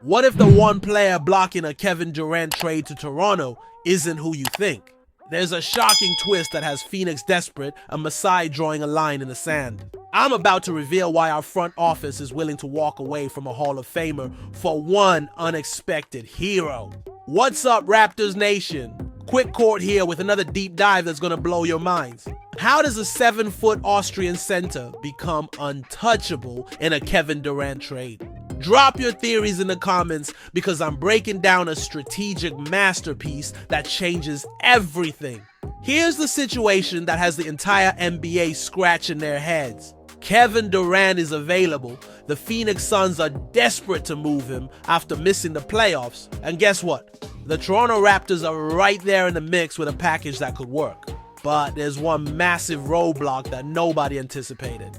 What if the one player blocking a Kevin Durant trade to Toronto isn't who you think? There's a shocking twist that has Phoenix desperate and Masai drawing a line in the sand. I'm about to reveal why our front office is willing to walk away from a Hall of Famer for one unexpected hero. What's up, Raptors Nation? Quick court here with another deep dive that's gonna blow your minds. How does a 7-foot Austrian center become untouchable in a Kevin Durant trade? Drop your theories in the comments because I'm breaking down a strategic masterpiece that changes everything. Here's the situation that has the entire NBA scratching their heads. Kevin Durant is available. The Phoenix Suns are desperate to move him after missing the playoffs. And guess what? The Toronto Raptors are right there in the mix with a package that could work. But there's one massive roadblock that nobody anticipated.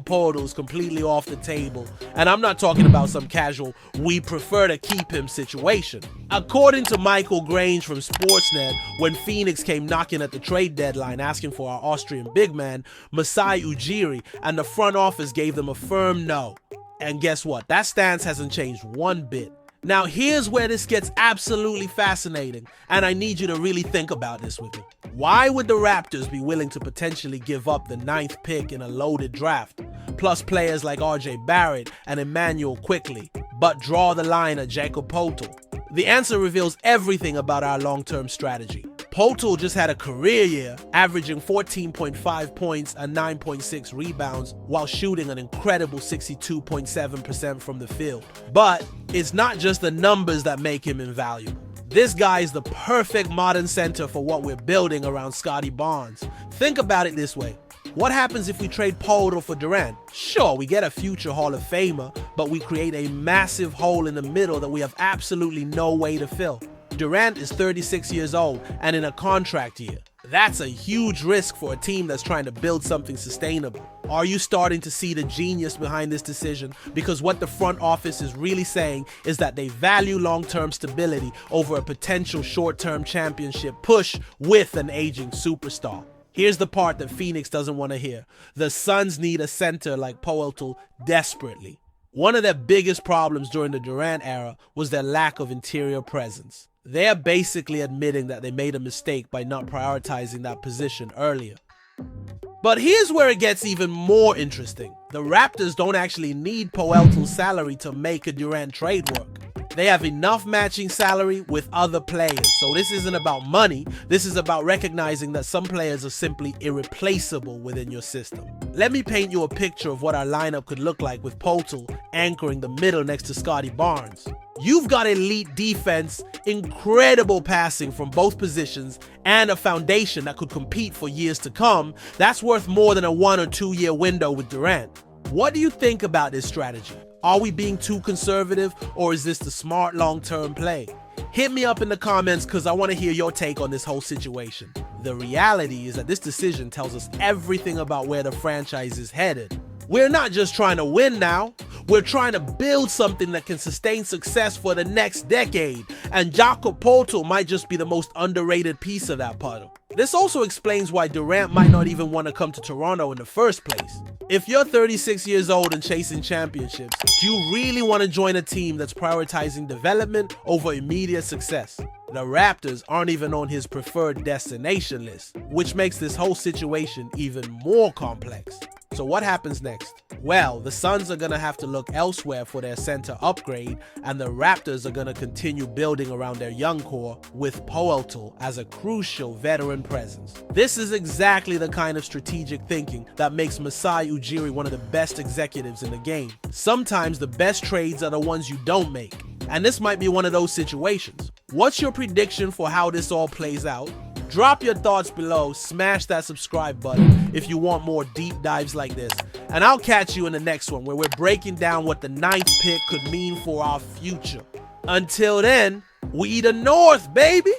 Potal is completely off the table, and I'm not talking about some casual "we prefer to keep him" situation. According to Michael Grange from Sportsnet, when Phoenix came knocking at the trade deadline asking for our Austrian big man, Masai Ujiri, and the front office gave them a firm no. And guess what? That stance hasn't changed one bit. Now here's where this gets absolutely fascinating, and I need you to really think about this with me. Why would the Raptors be willing to potentially give up the 9th pick in a loaded draft, plus players like RJ Barrett and Emmanuel Quickley, but draw the line at Potal? The answer reveals everything about our long-term strategy. Potal just had a career year, averaging 14.5 points and 9.6 rebounds while shooting an incredible 62.7% from the field. But it's not just the numbers that make him invaluable. This guy is the perfect modern center for what we're building around Scottie Barnes. Think about it this way. What happens if we trade Potal for Durant? Sure, we get a future Hall of Famer, but we create a massive hole in the middle that we have absolutely no way to fill. Durant is 36 years old and in a contract year. That's a huge risk for a team that's trying to build something sustainable. Are you starting to see the genius behind this decision? Because what the front office is really saying is that they value long-term stability over a potential short-term championship push with an aging superstar. Here's the part that Phoenix doesn't want to hear. The Suns need a center like Potal desperately. One of their biggest problems during the Durant era was their lack of interior presence. They're basically admitting that they made a mistake by not prioritizing that position earlier. But here's where it gets even more interesting. The Raptors don't actually need Poeltl's salary to make a Durant trade work. They have enough matching salary with other players. So this isn't about money. This is about recognizing that some players are simply irreplaceable within your system. Let me paint you a picture of what our lineup could look like with Potal anchoring the middle next to Scottie Barnes. You've got elite defense, incredible passing from both positions, and a foundation that could compete for years to come. That's worth more than a 1 or 2 year window with Durant. What do you think about this strategy? Are we being too conservative, or is this the smart long-term play? Hit me up in the comments because I want to hear your take on this whole situation. The reality is that this decision tells us everything about where the franchise is headed. We're not just trying to win now, we're trying to build something that can sustain success for the next decade, and Potal might just be the most underrated piece of that puzzle. This also explains why Durant might not even want to come to Toronto in the first place. If you're 36 years old and chasing championships, do you really want to join a team that's prioritizing development over immediate success? The Raptors aren't even on his preferred destination list, which makes this whole situation even more complex. So what happens next? Well, the Suns are going to have to look elsewhere for their center upgrade, and the Raptors are going to continue building around their young core with Potal as a crucial veteran presence. This is exactly the kind of strategic thinking that makes Masai Ujiri one of the best executives in the game. Sometimes the best trades are the ones you don't make, and this might be one of those situations. What's your prediction for how this all plays out? Drop your thoughts below, smash that subscribe button if you want more deep dives like this, and I'll catch you in the next one where we're breaking down what the 9th pick could mean for our future. Until then, we the North, baby!